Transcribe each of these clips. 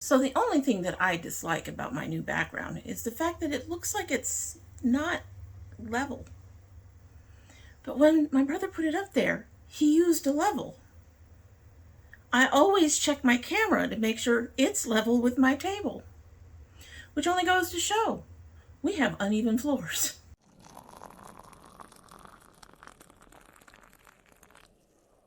So the only thing that I dislike about my new background is the fact that it looks like it's not level. But when my brother put it up there, he used a level. I always check my camera to make sure it's level with my table, which only goes to show we have uneven floors.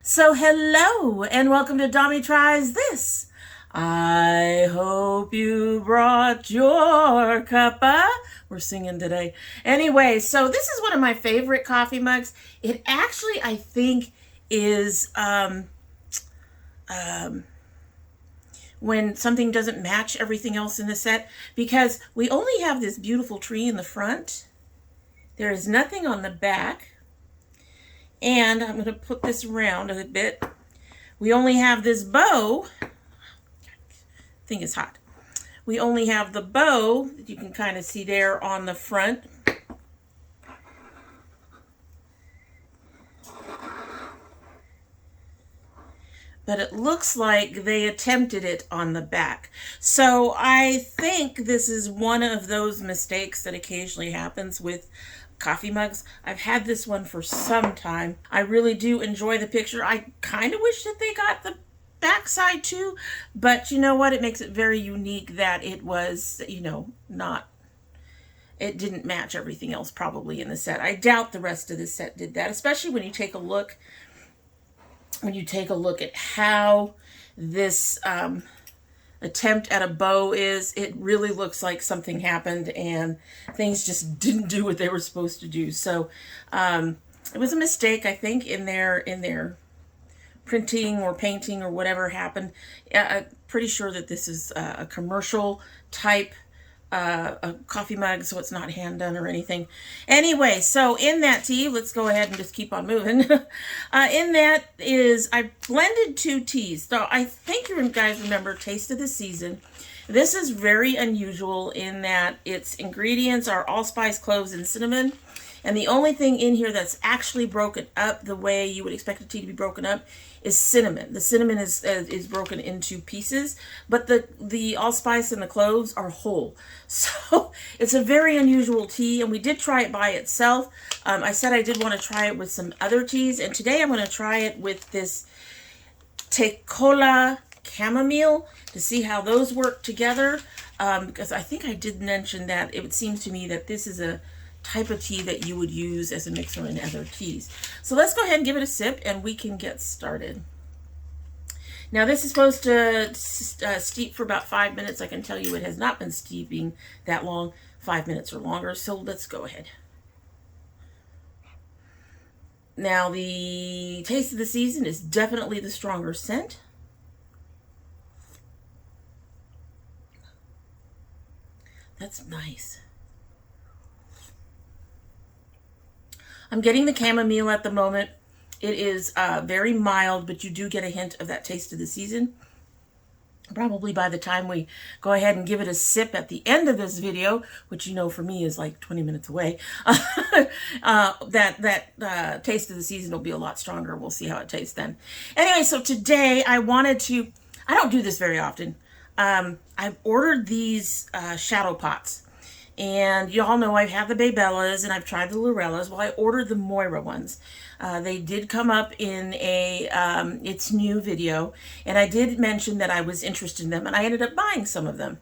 So hello and welcome to domytriesthis. I hope you brought your cuppa. We're singing today. Anyway, so this is one of my favorite coffee mugs. It actually, I think, is when something doesn't match everything else in the set, because we only have this beautiful tree in the front. There is nothing on the back. And I'm going to put this around a bit. We only have this bow. Thing is hot. We only have the bow that you can kind of see there on the front. But it looks like they attempted it on the back. So I think this is one of those mistakes that occasionally happens with coffee mugs. I've had this one for some time. I really do enjoy the picture. I kind of wish that they got the backside too, but you know what? It makes it very unique that it was, you know, it didn't match everything else probably in the set. I doubt the rest of the set did that, especially when you take a look at how this attempt at a bow is. It really looks like something happened and things just didn't do what they were supposed to do. So it was a mistake, I think, in their printing or painting or whatever happened. I'm pretty sure that this is a commercial type a coffee mug, so it's not hand done or anything. Anyway, so in that tea, let's go ahead and just keep on moving. In that is, I blended 2 teas. So I think you guys remember Taste of the Season. This is very unusual in that its ingredients are allspice, cloves, and cinnamon. And the only thing in here that's actually broken up the way you would expect a tea to be broken up is cinnamon. The cinnamon is broken into pieces, but the allspice and the cloves are whole. So it's a very unusual tea, and we did try it by itself. I said I did want to try it with some other teas, and today I'm going to try it with this Tekola Chamomile to see how those work together, because I think I did mention that it seems to me that this is a type of tea that you would use as a mixer in other teas. So let's go ahead and give it a sip and we can get started. Now this is supposed to steep for about 5 minutes. I can tell you it has not been steeping that long, 5 minutes or longer. So let's go ahead. Now the Taste of the Season is definitely the stronger scent. That's nice. I'm getting the chamomile at the moment. It is very mild, but you do get a hint of that Taste of the Season. Probably by the time we go ahead and give it a sip at the end of this video, which you know for me is like 20 minutes away, that Taste of the Season will be a lot stronger. We'll see how it tastes then. Anyway, so today I don't do this very often. I've ordered these shadow pots. And y'all know I've had the BeBellas and I've tried the Mirabellas. Well, I ordered the MOIRA ones. They did come up in a It's New video. And I did mention that I was interested in them. And I ended up buying some of them.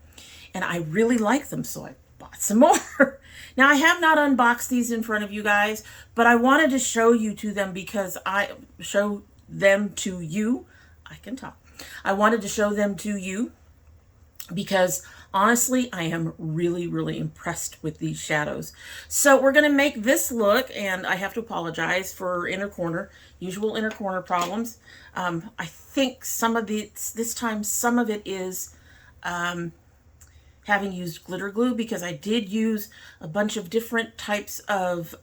And I really like them, so I bought some more. Now, I have not unboxed these in front of you guys. But I wanted to show you to them because I show them to you. I can talk. I wanted to show them to you because honestly, I am really, really impressed with these shadows. So we're going to make this look, and I have to apologize for usual inner corner problems. I think this time some of it is having used glitter glue, because I did use a bunch of different types of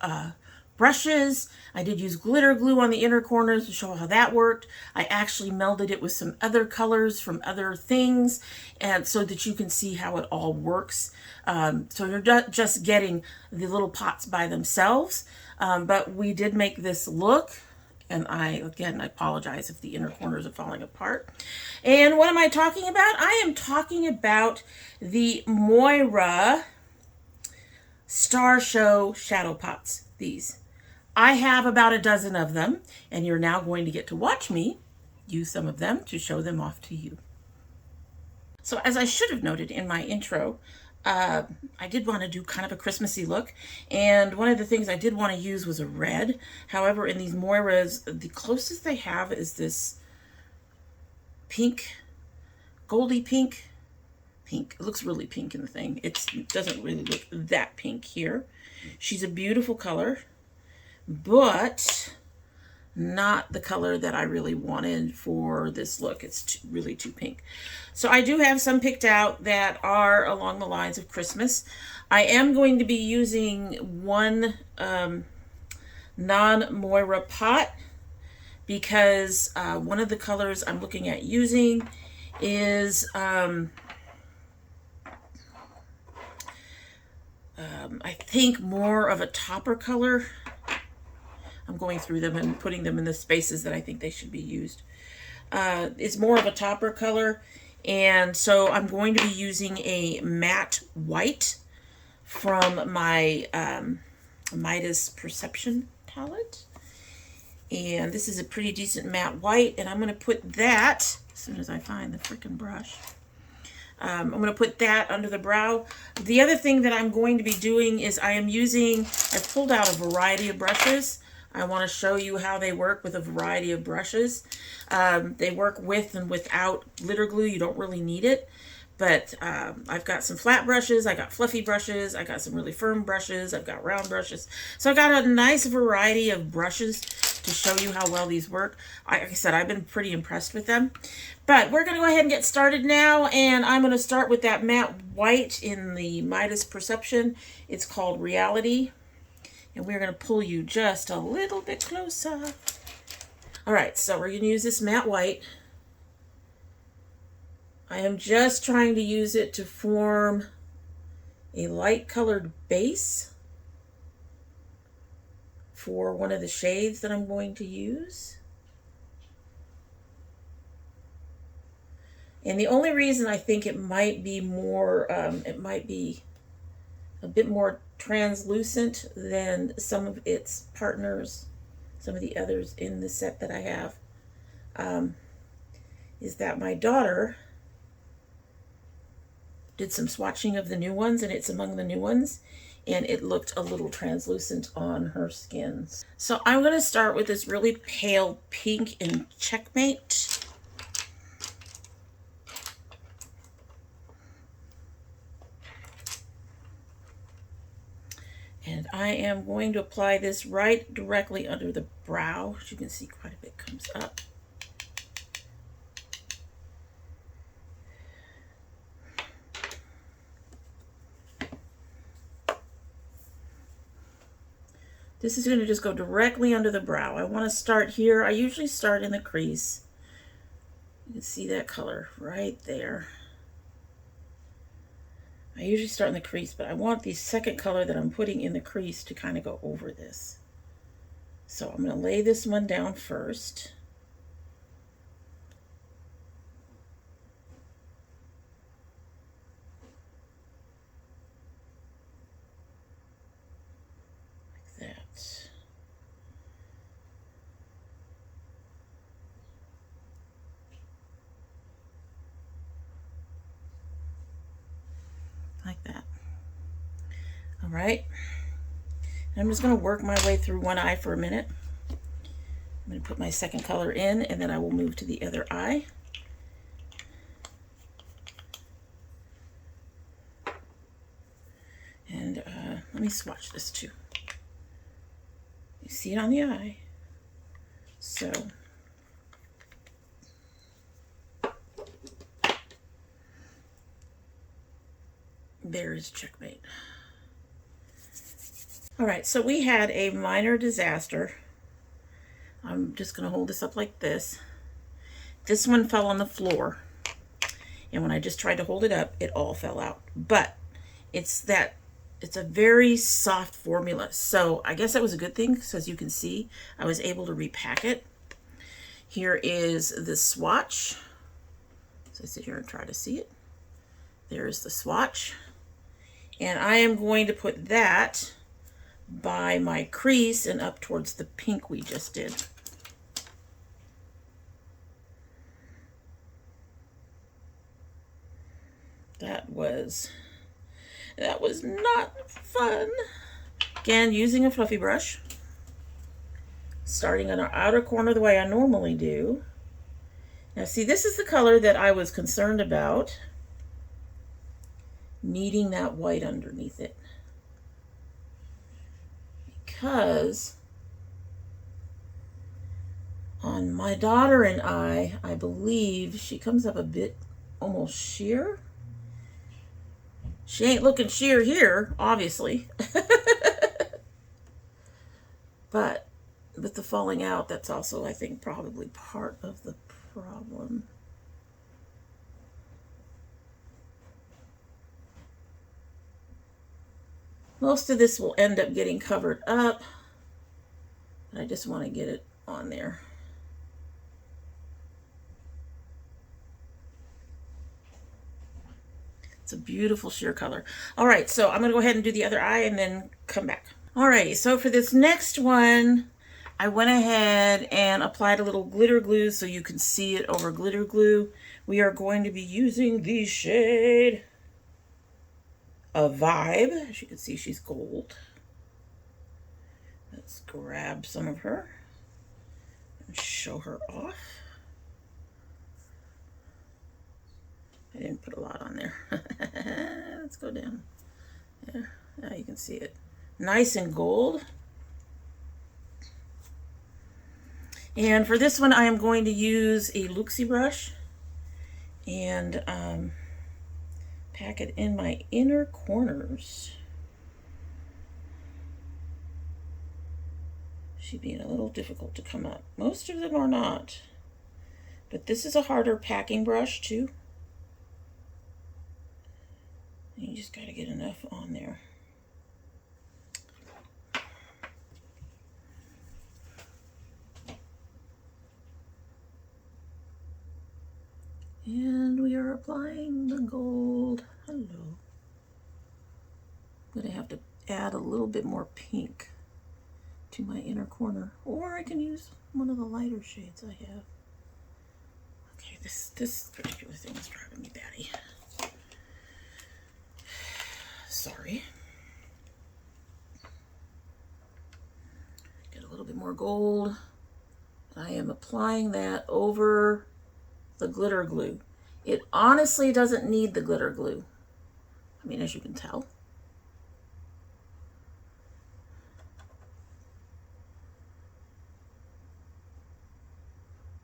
brushes. I did use glitter glue on the inner corners to show how that worked. I actually melded it with some other colors from other things, and so that you can see how it all works. So you're not just getting the little pots by themselves, but we did make this look, And again, I apologize if the inner corners are falling apart. And what am I talking about? I am talking about the MOIRA Starshow Shadow Pots. These. I have about a dozen of them, and you're now going to get to watch me use some of them to show them off to you. So as I should have noted in my intro, I did want to do kind of a Christmassy look, and one of the things I did want to use was a red. However, in these MOIRAs, the closest they have is this pink, goldy pink. It looks really pink in the thing. It doesn't really look that pink here. She's a beautiful color, but not the color that I really wanted for this look. It's really too pink. So I do have some picked out that are along the lines of Christmas. I am going to be using one non-MOIRA pot because one of the colors I'm looking at using is I think more of a topper color. I'm going through them and putting them in the spaces that I think they should be used. It's more of a topper color, and so I'm going to be using a matte white from my Midas Perception palette. And this is a pretty decent matte white, and I'm going to put that, as soon as I find the frickin' brush, I'm going to put that under the brow. The other thing that I'm going to be doing is I've pulled out a variety of brushes. I want to show you how they work with a variety of brushes. They work with and without glitter glue. You don't really need it. But I've got some flat brushes. I got fluffy brushes. I got some really firm brushes. I've got round brushes. So I got a nice variety of brushes to show you how well these work. Like I said, I've been pretty impressed with them. But we're going to go ahead and get started now. And I'm going to start with that matte white in the Midas Perception. It's called Reality. And we're going to pull you just a little bit closer. All right, so we're going to use this matte white. I am just trying to use it to form a light colored base for one of the shades that I'm going to use. And the only reason I think it might be more, it might be a bit more translucent than some of its partners, some of the others in the set that I have, is that my daughter did some swatching of the new ones, and it's among the new ones, and it looked a little translucent on her skin. So I'm going to start with this really pale pink in Checkmate. And I am going to apply this right directly under the brow. As you can see, quite a bit comes up. This is going to just go directly under the brow. I want to start here. I usually start in the crease. You can see that color right there. I usually start in the crease, but I want the second color that I'm putting in the crease to kind of go over this. So I'm going to lay this one down first. Like that. Like that. All right. And I'm just going to work my way through one eye for a minute. I'm going to put my second color in, and then I will move to the other eye. And let me swatch this too. You see it on the eye. So there is Checkmate. All right, so we had a minor disaster. I'm just going to hold this up like this. This one fell on the floor, and when I just tried to hold it up, it all fell out. But it's that it's a very soft formula. So I guess that was a good thing, because as you can see, I was able to repack it. Here is the swatch. So I sit here and try to see it. There's the swatch. And I am going to put that by my crease and up towards the pink we just did. That was not fun. Again, using a fluffy brush, starting on our outer corner the way I normally do. Now see, this is the color that I was concerned about, needing that white underneath it. Because on my daughter and I believe she comes up a bit almost sheer. She ain't looking sheer here, obviously. But with the falling out, that's also, I think, probably part of the problem. Most of this will end up getting covered up, but I just want to get it on there. It's a beautiful sheer color. All right, so I'm going to go ahead and do the other eye and then come back. Alrighty, so for this next one, I went ahead and applied a little glitter glue so you can see it over glitter glue. We are going to be using the shade A Vibe. As you can see, she's gold. Let's grab some of her and show her off. I didn't put a lot on there. Let's go down. Yeah, now you can see it. Nice and gold. And for this one, I am going to use a Luxie brush and pack it in my inner corners. She's being a little difficult to come up. Most of them are not, but this is a harder packing brush too. You just got to get enough on there. And we are applying the gold. Hello. I'm going to have to add a little bit more pink to my inner corner, or I can use one of the lighter shades I have. Okay, this particular thing is driving me batty. Sorry. Get a little bit more gold. I am applying that over the glitter glue. It honestly doesn't need the glitter glue. I mean, as you can tell.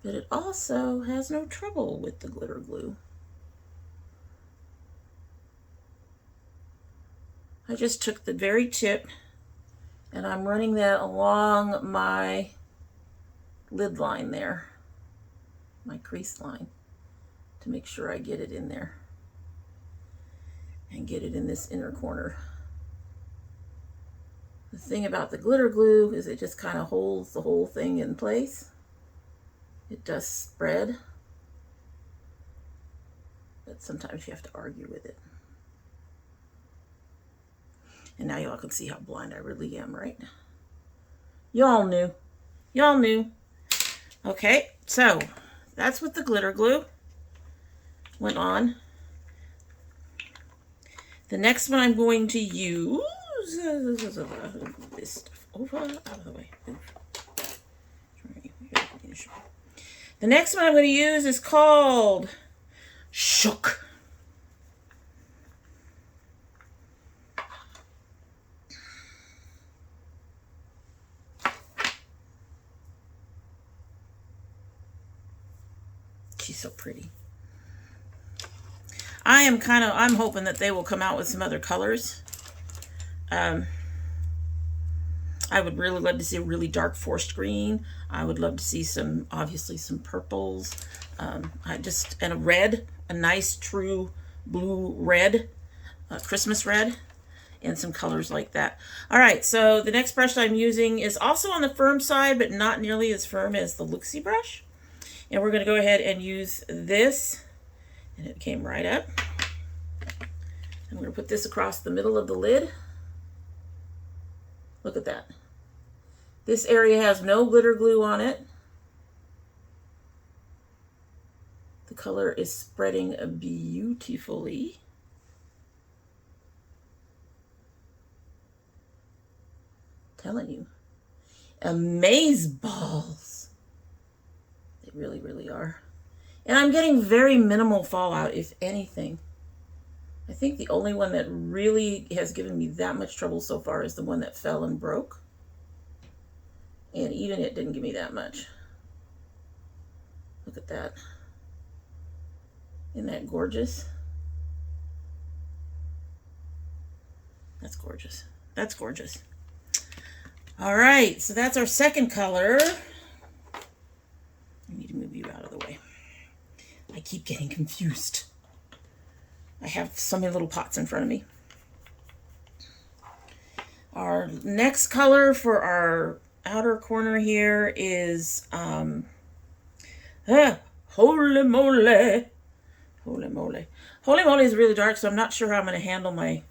But it also has no trouble with the glitter glue. I just took the very tip and I'm running that along my lid line there, my crease line, to make sure I get it in there and get it in this inner corner. The thing about the glitter glue is it just kind of holds the whole thing in place. It does spread, but sometimes you have to argue with it. And now y'all can see how blind I really am, right? Y'all knew. Y'all knew. Okay, so that's what the glitter glue went on. The next one I'm going to use this stuff over out of the way. The next one I'm going to use is called Shook. She's so pretty. I'm hoping that they will come out with some other colors. I would really love to see a really dark forest green. I would love to see some, obviously some purples. And a red, a nice true blue red, Christmas red. and some colors like that. All right, so the next brush I'm using is also on the firm side, but not nearly as firm as the Luxie brush. And we're going to go ahead and use this, and it came right up. I'm going to put this across the middle of the lid. Look at that. This area has no glitter glue on it. The color is spreading beautifully. Telling you. Amaze balls. They really, really are. And I'm getting very minimal fallout, if anything. I think the only one that really has given me that much trouble so far is the one that fell and broke. And even it didn't give me that much. Look at that. Isn't that gorgeous? That's gorgeous. That's gorgeous. All right, so that's our second color. I need to move you out of the way. I keep getting confused. I have so many little pots in front of me. Our next color for our outer corner here is holy moly. Holy moly. Holy moly is really dark, so I'm not sure how I'm going to handle my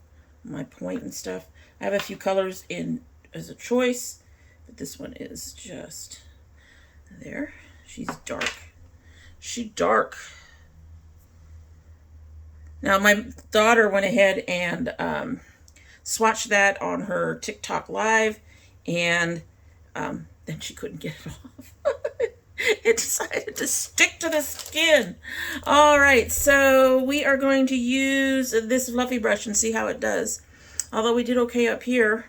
point and stuff. I have a few colors in as a choice, but this one is just there. She's dark. She's dark. Now, my daughter went ahead and swatched that on her TikTok live, and then she couldn't get it off. It decided to stick to the skin. All right, so we are going to use this fluffy brush and see how it does. Although we did okay up here.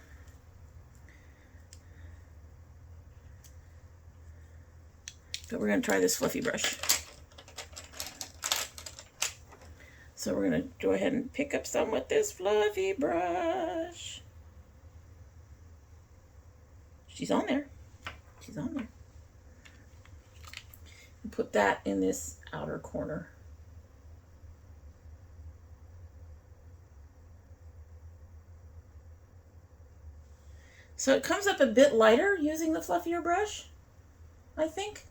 But we're going to try this fluffy brush. So we're going to go ahead and pick up some with this fluffy brush. She's on there. She's on there. And put that in this outer corner. So it comes up a bit lighter using the fluffier brush, I think.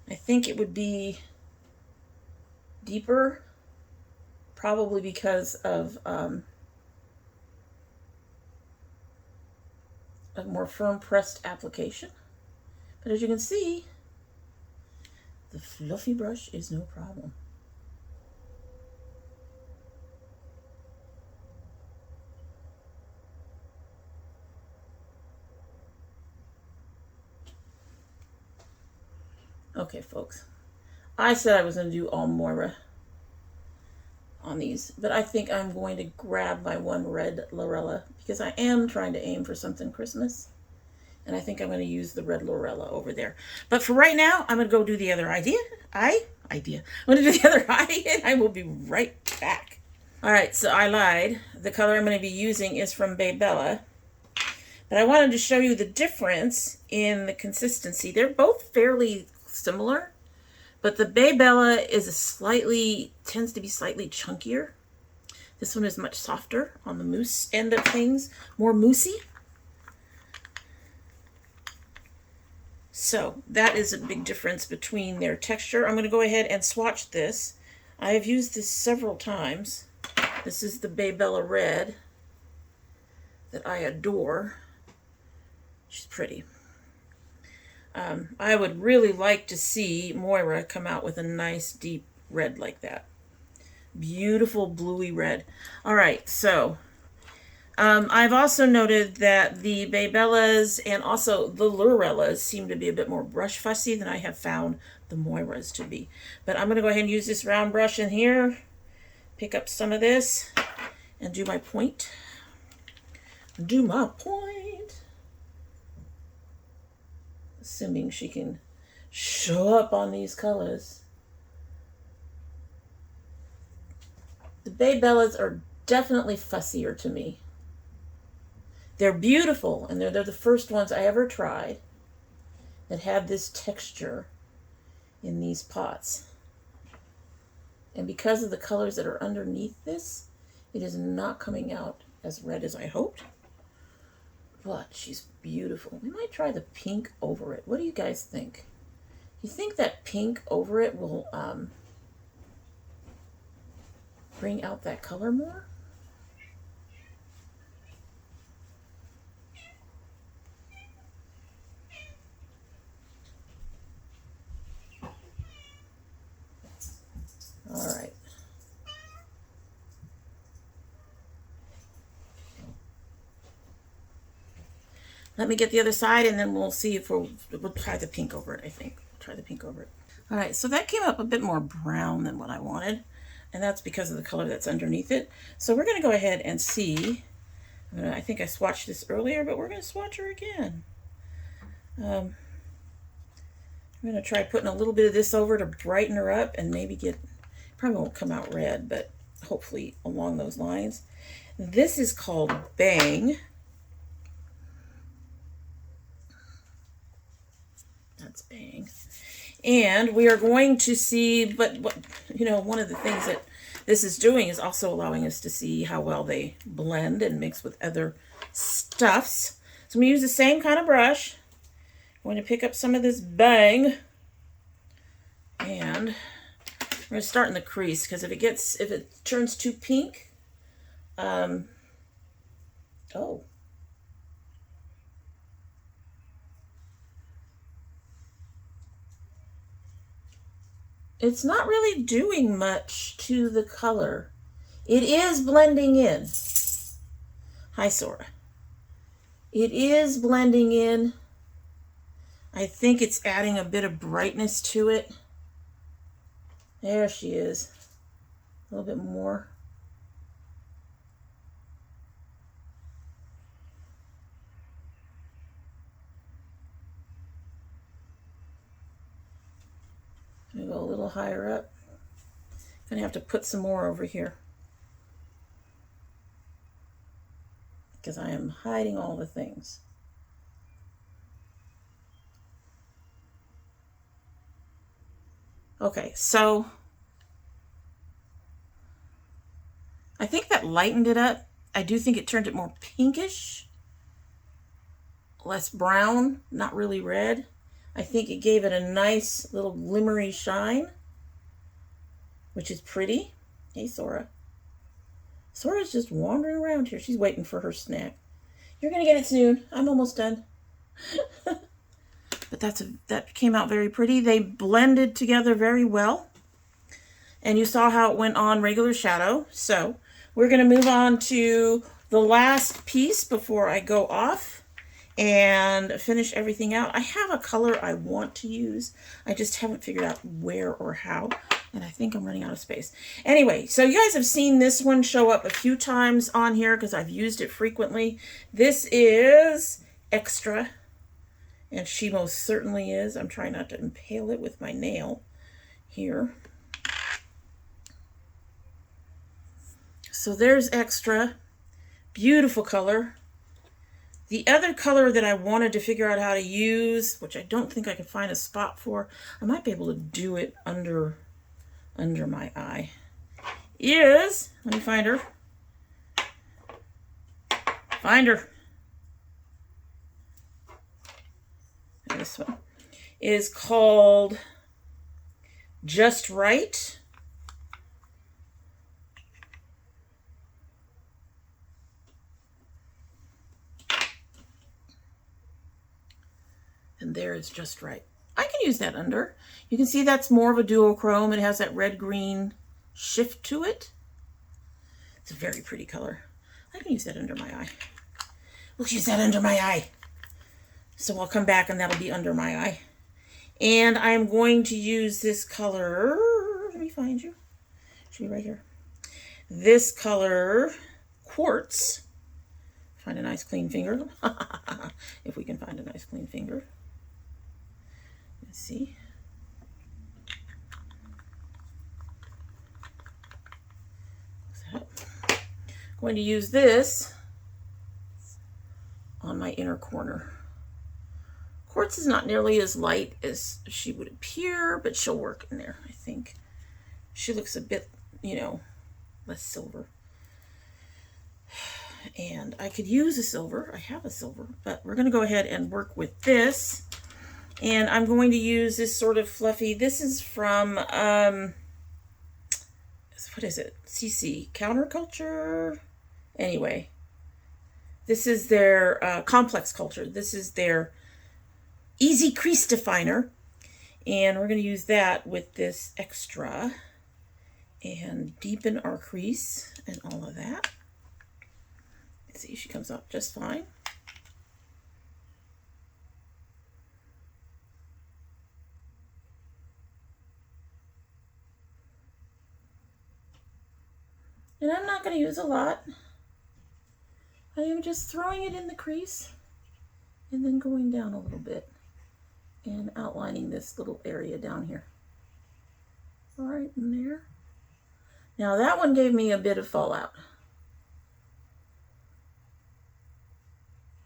I think it would be deeper, probably because of a more firm pressed application. But as you can see, the fluffy brush is no problem. Okay, folks. I said I was going to do all MOIRA on these, but I think I'm going to grab my one red Lorella because I am trying to aim for something Christmas. And I think I'm going to use the red Lorella over there. But for right now, I'm going to go do the other idea. I'm going to do the other eye, and I will be right back. All right, so I lied. The color I'm going to be using is from BeBella. But I wanted to show you the difference in the consistency. They're both fairly similar, but the BeBella is tends to be slightly chunkier. This one is much softer on the mousse end of things, more moussey. So that is a big difference between their texture. I'm going to go ahead and swatch this. I have used this several times. This is the BeBella Red that I adore. She's pretty. I would really like to see MOIRA come out with a nice deep red like that. Beautiful bluey red. All right, so I've also noted that the BeBellas and also the Lorellas seem to be a bit more brush fussy than I have found the MOIRAs to be. But I'm going to go ahead and use this round brush in here, pick up some of this, and do my point. Do my point. Assuming she can show up on these colors. The BeBellas are definitely fussier to me. They're beautiful, and they're the first ones I ever tried that had this texture in these pots. And because of the colors that are underneath this, it is not coming out as red as I hoped. But she's beautiful. We might try the pink over it. What do you guys think? You think that pink over it will bring out that color more? All right. Let me get the other side, and then we'll see if we'll try the pink over it, I think. Try the pink over it. All right, so that came up a bit more brown than what I wanted, and that's because of the color that's underneath it. So we're going to go ahead and see. I think I swatched this earlier, but we're going to swatch her again. I'm going to try putting a little bit of this over to brighten her up and maybe get, probably won't come out red, but hopefully along those lines. This is called Bang. That's Bang. And we are going to see, but what, you know, one of the things that this is doing is also allowing us to see how well they blend and mix with other stuffs. So I'm going to use the same kind of brush. I'm going to pick up some of this Bang. And we're going to start in the crease, because if it turns too pink, oh. It's not really doing much to the color. It is blending in. Hi, Sora. It is blending in. I think it's adding a bit of brightness to it. There she is. A little bit more. I'm gonna go a little higher up. Gonna have to put some more over here, because I am hiding all the things. Okay, so I think that lightened it up. I do think it turned it more pinkish, less brown, not really red. I think it gave it a nice little glimmery shine, which is pretty. Hey, Sora. Sora's just wandering around here. She's waiting for her snack. You're going to get it soon. I'm almost done. But that came out very pretty. They blended together very well. And you saw how it went on regular shadow. So we're going to move on to the last piece before I go off and finish everything out. I have a color I want to use. I just haven't figured out where or how. And I think I'm running out of space. Anyway, so you guys have seen this one show up a few times on here because I've used it frequently. This is Extra. And she most certainly is. I'm trying not to impale it with my nail here. So there's Extra. Beautiful color. The other color that I wanted to figure out how to use, which I don't think I can find a spot for, I might be able to do it under my eye, is, let me find her. Find her. This one is called Just Right. And there it's Just Right. I can use that under. You can see that's more of a duochrome. It has that red-green shift to it. It's a very pretty color. I can use that under my eye. We'll use that under my eye. So I'll come back and that'll be under my eye. And I'm going to use this color. Let me find you. Should be right here. This color, Quartz. Find a nice clean finger. If we can find a nice clean finger. Let's see. I'm going to use this on my inner corner. Quartz is not nearly as light as she would appear, but she'll work in there, I think. She looks a bit, you know, less silver. And I could use a silver. I have a silver, but we're going to go ahead and work with this. And I'm going to use this sort of fluffy, this is from, what is it? CC, Counterculture? Anyway, this is their Complex Culture. This is their Easy Crease Definer. And we're going to use that with this extra and deepen our crease and all of that. See, she comes up just fine. And I'm not going to use a lot. I am just throwing it in the crease and then going down a little bit and outlining this little area down here. Right in there. Now that one gave me a bit of fallout.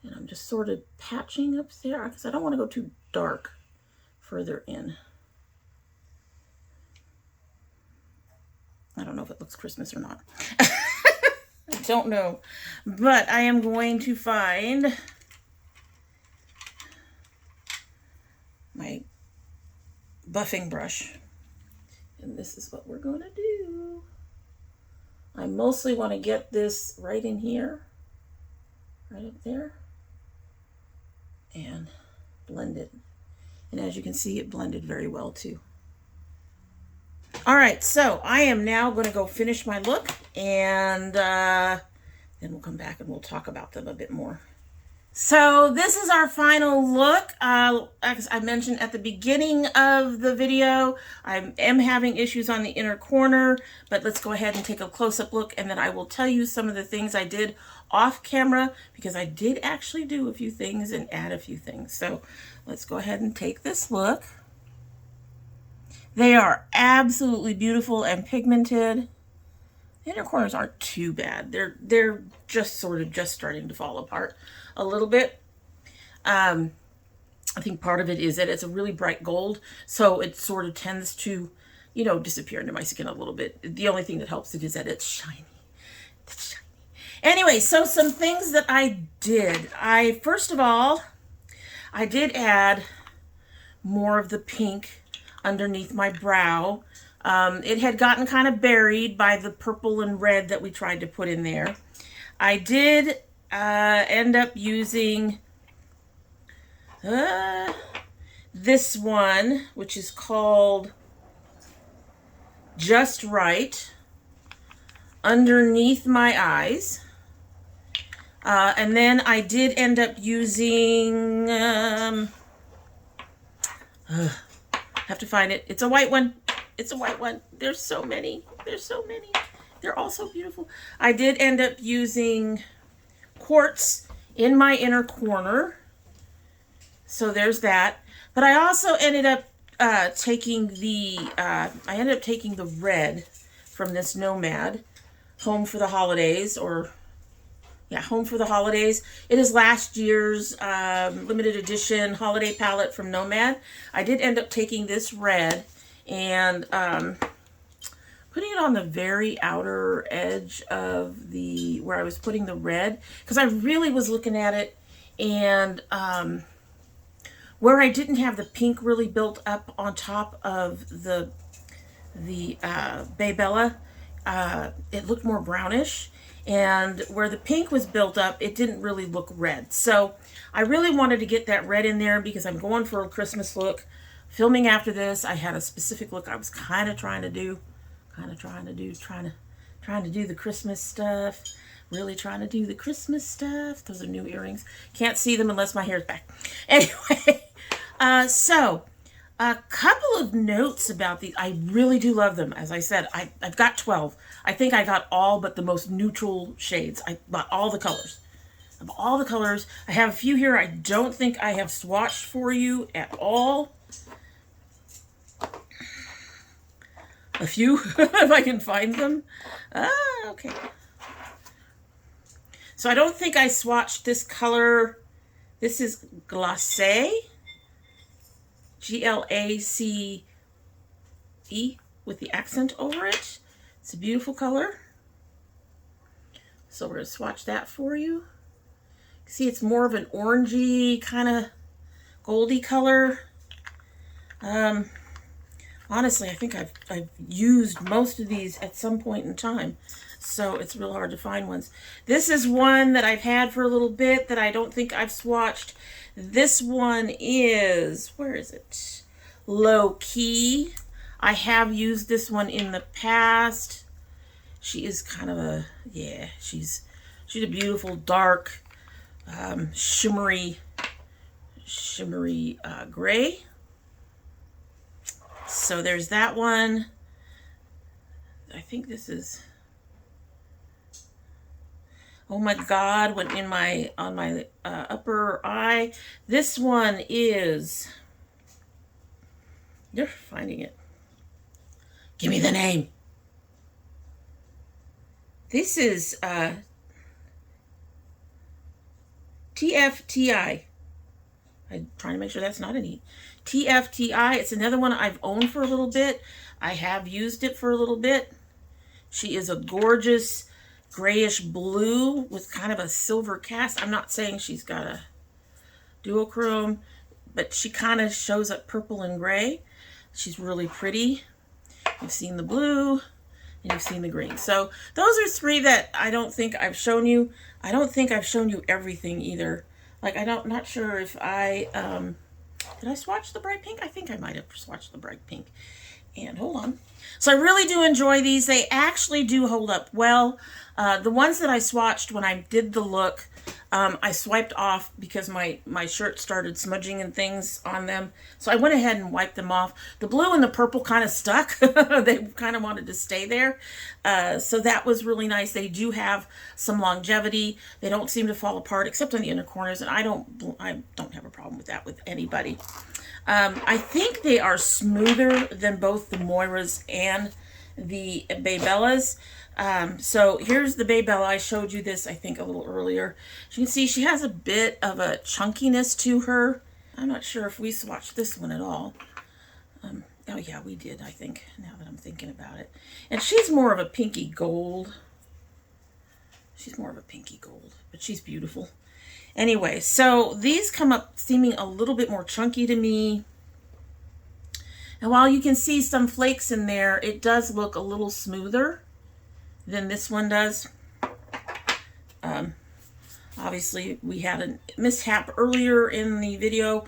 And I'm just sort of patching up there because I don't want to go too dark further in. I don't know if it looks Christmas or not. I don't know. But I am going to find my buffing brush. And this is what we're going to do. I mostly want to get this right in here. Right up there. And blend it. And as you can see, it blended very well too. All right, so I am now going to go finish my look, and then we'll come back and we'll talk about them a bit more. So this is our final look. As I mentioned at the beginning of the video, I am having issues on the inner corner, but let's go ahead and take a close-up look, and then I will tell you some of the things I did off camera, because I did actually do a few things and add a few things. So let's go ahead and take this look. They are absolutely beautiful and pigmented. The inner corners aren't too bad. They're just sort of just starting to fall apart a little bit. I think part of it is that it's a really bright gold, so it sort of tends to, you know, disappear into my skin a little bit. The only thing that helps it is that it's shiny. It's shiny. Anyway, so some things that I did. First of all, I did add more of the pink underneath my brow. It had gotten kind of buried by the purple and red that we tried to put in there. I did end up using this one, which is called Just Right, underneath my eyes. And then I did end up using, have to find it. It's a white one. It's a white one. There's so many. There's so many. They're all so beautiful. I did end up using quartz in my inner corner. So there's that. But I also ended up taking the red from this Nomad, Home for the Holidays, Home for the Holidays. It is last year's limited edition holiday palette from Nomad. I did end up taking this red and putting it on the very outer edge of where I was putting the red, because I really was looking at it, and where I didn't have the pink really built up on top of the BeBella, it looked more brownish. And where the pink was built up, it didn't really look red. So I really wanted to get that red in there because I'm going for a Christmas look. Filming after this, I had a specific look I was kind of trying to do the Christmas stuff. Really trying to do the Christmas stuff. Those are new earrings. Can't see them unless my hair's back. Anyway, so a couple of notes about these. I really do love them. As I said, I've got 12. I think I got all but the most neutral shades. I bought all the colors. Of all the colors. I have a few here I don't think I have swatched for you at all. A few, if I can find them. Okay. So I don't think I swatched this color. This is Glacé. Glace with the accent over it. It's a beautiful color. So we're going to swatch that for you. See, it's more of an orangey kind of goldy color. Honestly, I think I've used most of these at some point in time, so it's real hard to find ones. This is one that I've had for a little bit that I don't think I've swatched. This one is, where is it? Low Key. I have used this one in the past. She is kind of a, yeah, she's a beautiful dark, shimmery gray. So there's that one. I think this is, oh my God, went in my, on my upper eye. This one is, you're finding it. Give me the name. This is TFTI. I'm trying to make sure that's not an E. TFTI. It's another one I've owned for a little bit. I have used it for a little bit. She is a gorgeous grayish blue with kind of a silver cast. I'm not saying she's got a duochrome, but she kind of shows up purple and gray. She's really pretty. You've seen the blue and you've seen the green. So those are three that I don't think I've shown you. I don't think I've shown you everything either. Like, not sure if I, did I swatch the bright pink? I think I might have swatched the bright pink. And hold on. So I really do enjoy these. They actually do hold up well. The ones that I swatched when I did the look, I swiped off because my shirt started smudging and things on them. So I went ahead and wiped them off. The blue and the purple kind of stuck. They kind of wanted to stay there. So that was really nice. They do have some longevity. They don't seem to fall apart except on the inner corners. And I don't have a problem with that with anybody. I think they are smoother than both the Moiras and the BeBellas. So here's the BeBella. I showed you this, I think, a little earlier. As you can see, she has a bit of a chunkiness to her. I'm not sure if we swatched this one at all. Oh yeah, we did, I think, now that I'm thinking about it. And she's more of a pinky gold. She's more of a pinky gold, but she's beautiful. Anyway, so these come up seeming a little bit more chunky to me. And while you can see some flakes in there, it does look a little smoother than this one does. Obviously, we had a mishap earlier in the video.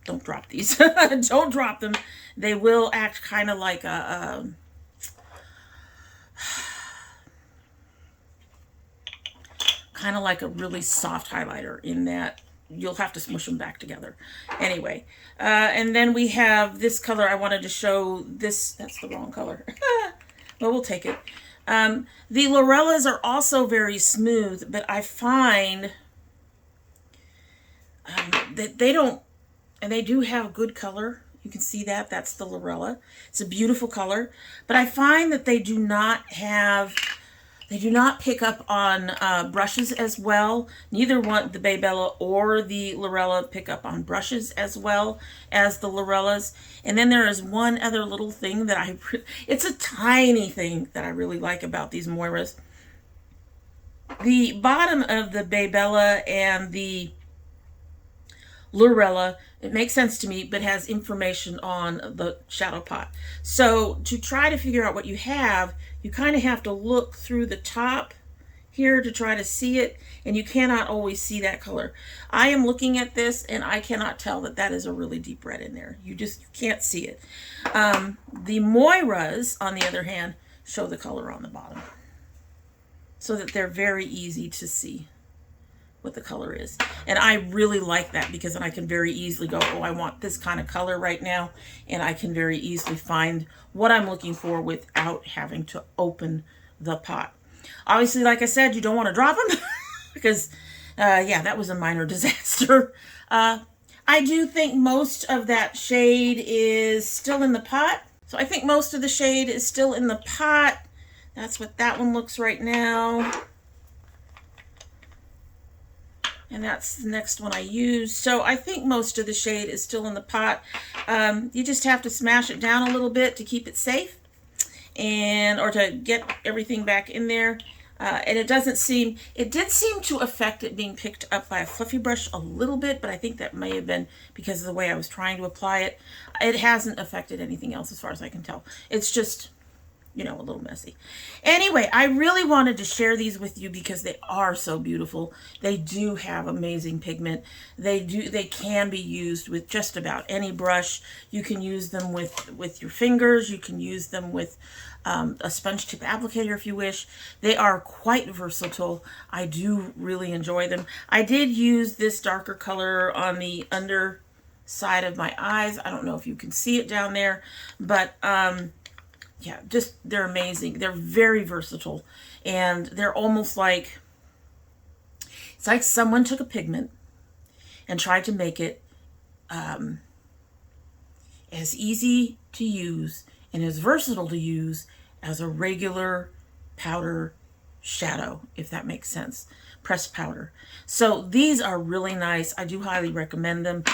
Don't drop these. Don't drop them. They will act kind of like a really soft highlighter in that you'll have to smush them back together. Anyway, and then we have this color. I wanted to show this. That's the wrong color. Well, we'll take it. The Lorellas are also very smooth, but I find that they don't, and they do have good color. You can see that. That's the Lorella. It's a beautiful color, but I find that they do not pick up on brushes as well. Neither one, the BeBella or the Lorella, pick up on brushes as well as the Lorellas. And then there is one other little thing that it's a tiny thing that I really like about these Moiras. The bottom of the BeBella and the Lorella, it makes sense to me, but has information on the shadow pot. So to try to figure out what you have, you kind of have to look through the top here to try to see it, and you cannot always see that color. I am looking at this and I cannot tell that that is a really deep red in there. You can't see it. The Moiras, on the other hand, show the color on the bottom so that they're very easy to see what the color is. And I really like that because then I can very easily go, oh, I want this kind of color right now, and I can very easily find what I'm looking for without having to open the pot. Obviously, like I said, you don't want to drop them because yeah, that was a minor disaster. I do think most of that shade is still in the pot. So I think most of the shade is still in the pot. That's what that one looks right now. And that's the next one I used. So I think most of the shade is still in the pot. You just have to smash it down a little bit to keep it safe, or to get everything back in there. And it did seem to affect it being picked up by a fluffy brush a little bit, but I think that may have been because of the way I was trying to apply it. It hasn't affected anything else as far as I can tell. It's just, you know, a little messy. Anyway, I really wanted to share these with you because they are so beautiful. They do have amazing pigment. They can be used with just about any brush. You can use them with your fingers. You can use them with a sponge tip applicator if you wish. They are quite versatile. I do really enjoy them. I did use this darker color on the under side of my eyes. I don't know if you can see it down there, but yeah, just they're amazing. They're very versatile, and they're almost like, it's like someone took a pigment and tried to make it as easy to use and as versatile to use as a regular powder shadow, if that makes sense. Pressed powder. So these are really nice. I do highly recommend them.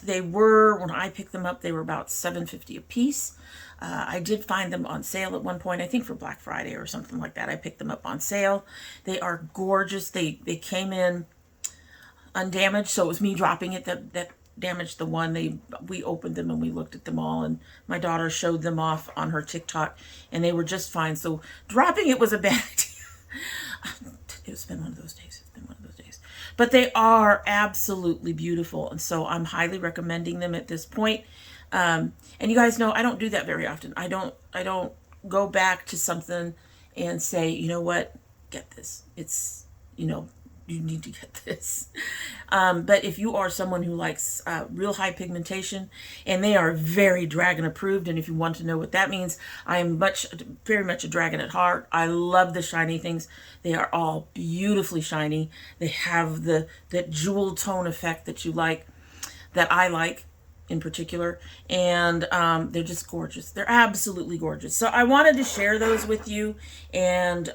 They were, when I picked them up, they were about $7.50 a piece. I did find them on sale at one point, I think for Black Friday or something like that. I picked them up on sale. They are gorgeous. They came in undamaged, so it was me dropping it that damaged the one. We opened them and we looked at them all, and my daughter showed them off on her TikTok, and they were just fine. So dropping it was a bad idea. It's been one of those days. It's been one of those days. But they are absolutely beautiful, and so I'm highly recommending them at this point. And you guys know I don't do that very often. I don't go back to something and say, you know what, get this. It's, you know, you need to get this. But if you are someone who likes real high pigmentation, and they are very dragon approved, and if you want to know what that means, I am very much a dragon at heart. I love the shiny things. They are all beautifully shiny. They have that jewel tone effect that you like, that I like in particular, and they're just gorgeous. They're absolutely gorgeous. So I wanted to share those with you, and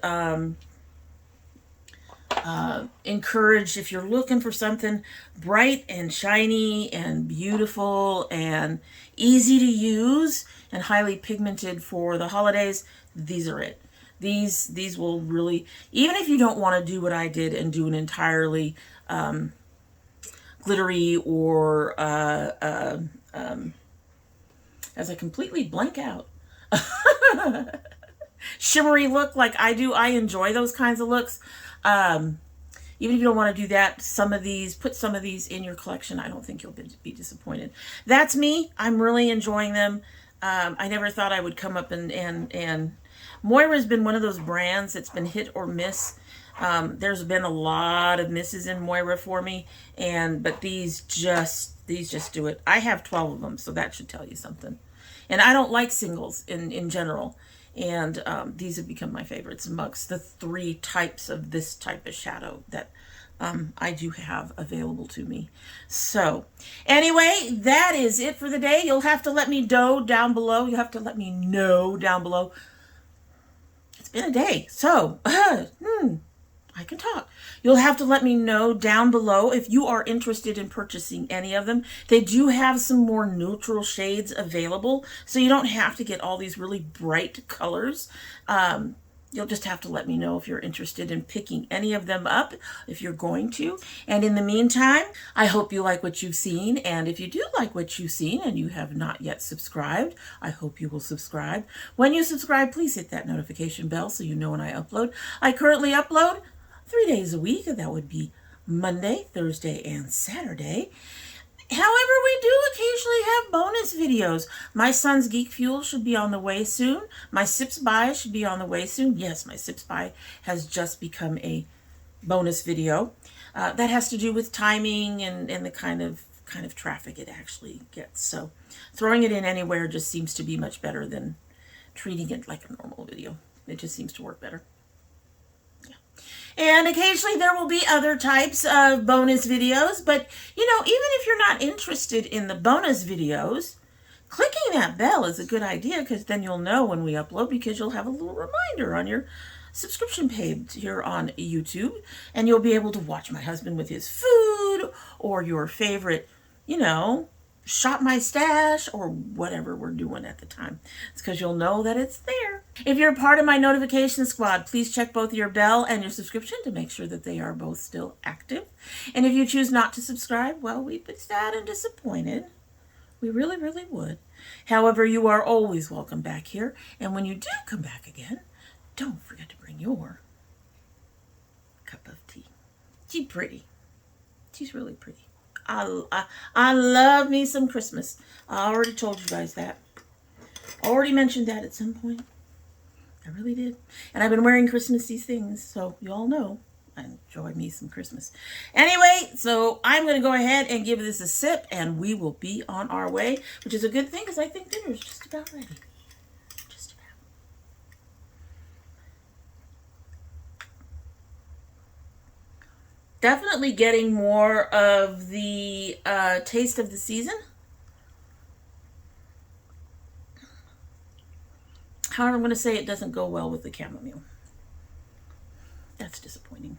encourage, if you're looking for something bright and shiny and beautiful and easy to use and highly pigmented for the holidays, these are it. These will really, even if you don't want to do what I did and do an entirely glittery or as I completely blank out shimmery look like I do. I enjoy those kinds of looks. Even if you don't want to do that, put some of these in your collection. I don't think you'll be disappointed. That's me. I'm really enjoying them. I never thought I would come up and MOIRA's been one of those brands that's been hit or miss. There's been a lot of misses in MOIRA for me, but these just do it. I have 12 of them, so that should tell you something. And I don't like singles in general, and these have become my favorites amongst the 3 types of this type of shadow that I do have available to me. So anyway, that is it for the day. You'll have to let me know down below. You'll have to let me know down below. It's been a day, so I can talk. You'll have to let me know down below if you are interested in purchasing any of them. They do have some more neutral shades available, so you don't have to get all these really bright colors. You'll just have to let me know if you're interested in picking any of them up, if you're going to. And in the meantime, I hope you like what you've seen. And if you do like what you've seen and you have not yet subscribed, I hope you will subscribe. When you subscribe, please hit that notification bell so you know when I upload. I currently upload 3 days a week, and that would be Monday, Thursday, and Saturday. However, we do occasionally have bonus videos. My son's Geek Fuel should be on the way soon. My Sips By should be on the way soon. Yes, my Sips By has just become a bonus video. That has to do with timing and the kind of traffic it actually gets. So throwing it in anywhere just seems to be much better than treating it like a normal video. It just seems to work better. And occasionally there will be other types of bonus videos, but you know, even if you're not interested in the bonus videos, clicking that bell is a good idea, because then you'll know when we upload, because you'll have a little reminder on your subscription page here on YouTube, and you'll be able to watch my husband with his food, or your favorite, you know, shop my stash, or whatever we're doing at the time. It's because you'll know that it's there. If you're a part of my notification squad, please check both your bell and your subscription to make sure that they are both still active. And if you choose not to subscribe, well, we'd be sad and disappointed. We really, really would. However, you are always welcome back here. And when you do come back again, don't forget to bring your cup of tea. She's pretty. She's really pretty. I love me some Christmas. I already told you guys that. Already mentioned that at some point. I really did. And I've been wearing Christmassy things, so you all know I enjoy me some Christmas. Anyway, so I'm going to go ahead and give this a sip, and we will be on our way, which is a good thing because I think dinner is just about ready. Just about. Definitely getting more of the taste of the season. However, I'm going to say it doesn't go well with the chamomile. That's disappointing.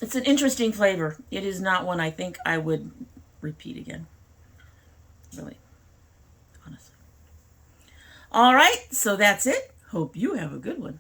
It's an interesting flavor. It is not one I think I would repeat again. Really. Honestly. All right, so that's it. Hope you have a good one.